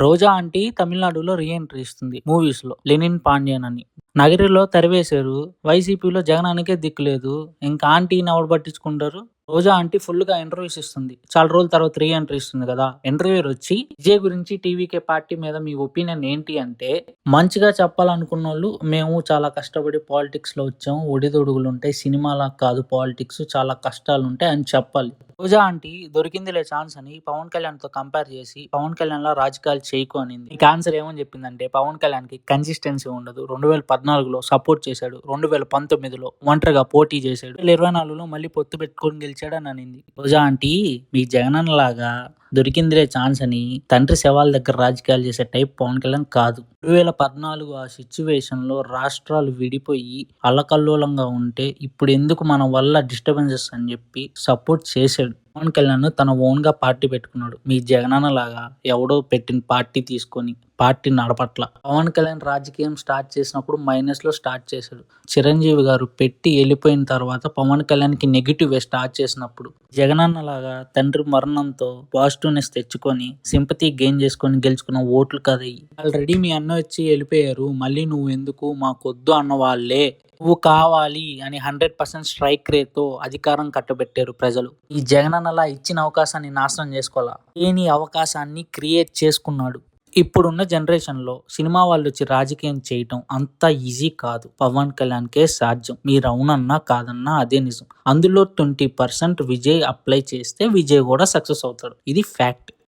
రోజా aunty తమిళనాడులో re entry ఇస్తుంది మూవీస్‌లో 'లెనిన్ పాండ్యన్' అని. 'నగిరి'లో తరివేశారు. వైసీపీలో జగనానికే దిక్కులేదు. ఇంకా ఆంటీని ఎవడు పట్టించుకుంటారు? రోజా ఆంటీ ఫుల్‌గా ఇంటర్వ్యూస్ ఇస్తుంది. చాలా రోజుల తర్వాత రీ ఎంట్రీ ఇస్తుంది కదా! ఇంటర్వ్యూయర్ వచ్చి విజయ్ గురించి టీవీకే పార్టీ మీద మీ ఒపీనియన్ ఏంటి అంటే, మంచిగా చెప్పాలనుకున్నోళ్ళు మేము చాలా కష్టపడి పాలిటిక్స్‌లో వచ్చాము. ఒడిదుడుకులుంటాయి. సినిమాలా కాదు పాలిటిక్స్ చాలా కష్టాలుంటాయి అని చెప్పాలి. రోజా ఆంటీ దొరికిందిలే ఛాన్స్ అని పవన్ కళ్యాణ్‌తో కంపేర్ చేసి, పవన్ కళ్యాణ్‌లా రాజకీయాలు చేయకు అనింది. నీకు ఆన్సర్ ఏమని చెప్పిందంటే, పవన్ కళ్యాణ్‌కి కన్సిస్టెన్సీ ఉండదు. 2014లో సపోర్ట్ చేశాడు. 2019లో ఒంటరిగా పోటీ చేశాడు. 2024లో మళ్ళీ పొత్తు పెట్టుకొని గెలిచాడని అనింది. రోజా ఆంటీ మీ జగనన్నలాగా దొరికిందిలే ఛాన్స్ అని తండ్రి శవాల దగ్గర రాజకీయాలు చేసే టైప్ పవన్ కళ్యాణ్ కాదు. 2014 ఆ సిచ్యువేషన్‌లో రాష్ట్రాలు విడిపోయి అల్లకల్లోలంగా ఉంటే ఇప్పుడెందుకు మన వల్ల డిస్టర్బెన్సెస్ అని చెప్పి సపోర్ట్ చేశాడు. పవన్ కళ్యాణ్ తన ఓన్‌గా పార్టీ పెట్టుకున్నాడు. మీ జగనన్నలాగా ఎవడో పెట్టిన పార్టీ తీసుకొని పార్టీ నడపట్ల. పవన్ కళ్యాణ్ రాజకీయం స్టార్ట్ చేసినప్పుడు మైనస్‌లో స్టార్ట్ చేశాడు. చిరంజీవి గారు పెట్టి ఎళ్ళిపోయిన తర్వాత పవన్ కళ్యాణ్‌కి నెగెటివే స్టార్ట్ చేసినప్పుడు. జగనన్నలాగా తండ్రి మరణంతో పాజిటివ్‌నెస్ తెచ్చుకొని సింపథీ గెయిన్ చేసుకొని గెలుచుకున్న ఓట్లు కాదయ్యి. ఆల్రెడీ మీ అన్న వచ్చి ఎళ్ళిపోయారు. మళ్ళీ నువ్వెందుకు మాకొద్దు అన్నవాళ్ళే నువ్వు కావాలి అని 100% స్ట్రైక్ రేట్‌తో అధికారం కట్టబెట్టారు ప్రజలు. ఈ జగనన్నలా ఇచ్చిన అవకాశాన్ని నాశనం చేసుకోలా. లేని అవకాశాన్ని క్రియేట్ చేసుకున్నాడు. ఇప్పుడున్న జనరేషన్‌లో సినిమా వాళ్ళొచ్చి రాజకీయం చేయటం అంత ఈజీ కాదు. పవన్ కళ్యాణ్‌కే సాధ్యం. మీరు అవునన్నా కాదన్నా అదే నిజం. అందులో 20% విజయ్ అప్లై చేస్తే విజయ్ కూడా సక్సెస్ అవుతాడు. ఇది ఫ్యాక్ట్.